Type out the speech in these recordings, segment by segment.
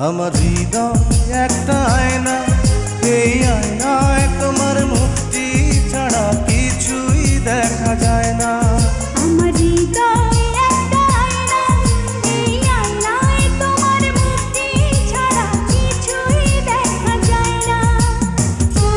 আমার হৃদয় একটা আয়না, এই আয়নায় তোমার মুক্তি ছাড়া কিছুই দেখা যায় না। আমার হৃদয় একটা আয়না, এই আয়নায় তোমার মুক্তি ছাড়া কিছুই দেখা যায় না। ও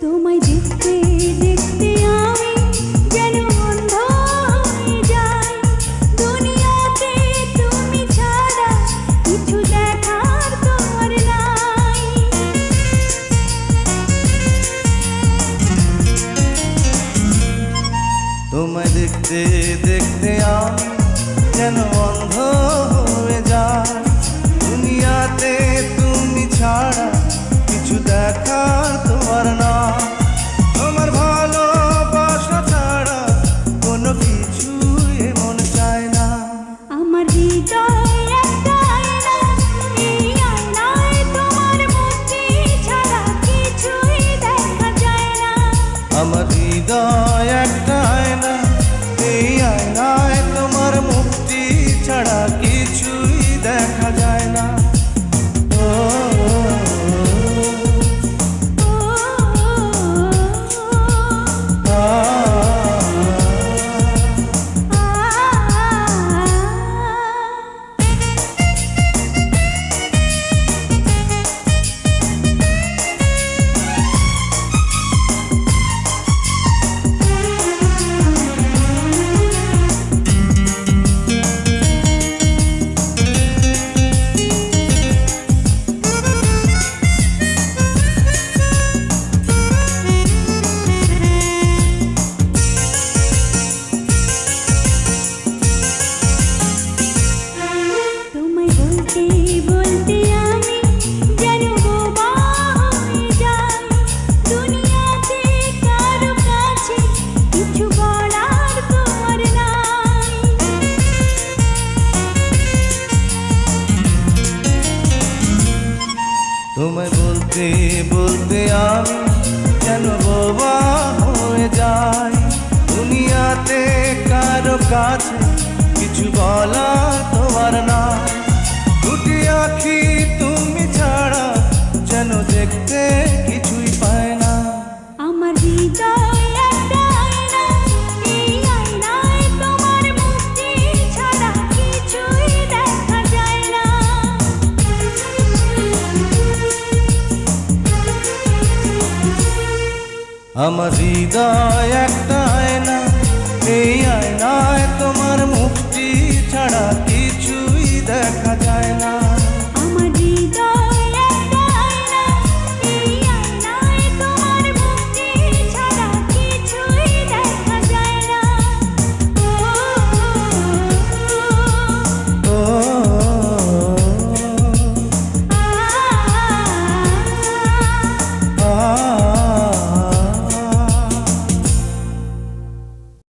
তোমায় দেখতে দেখতে আমি যেন অন্ধ হয়ে যাই। দুনিয়াতে তুমি ছাড়া কিছু দেখার তোমার নাই। তোমায় দেখতে দেখতে আমি যেন অন্ধ হয়ে যাই। দুনিয়াতে তুমি ছাড়া কিছু দেখার তোমার না। তোমার ভালোবাসা ছাড়া কোনো কিছু এমন চায় না। আমার হৃদয় একটা আয়না, এই আয়নায় তোমার মুক্তি ছাড়া কিছুই দেখা যায় না। আমার হৃদয় একটা আয়না, এই আয়নায় তোমার মুক্তি ছাড়া কিছুই দেখা যায় না। ও তোমায় বলতে বলতে আমি যেন বোবা হয়ে যাই। দুনিয়াতে কারো কাছে কিছু বলার তোমার নাই। তোমায় বলতে বলতে আমি যেন বোবা হয়ে যাই। দুনিয়াতে কারো কাছে কিছু বলার তোমার না। দুটি আঁখি তুমি ছাড়া যেন দেখতে কিছুই পায় না। আমার হৃদয় একটা আয়না, এই আয়নায় তোমার মুক্তি ছাড়া কিছুই দেখা যায় না। আমার হৃদয় একটা আয়না, এই আয়না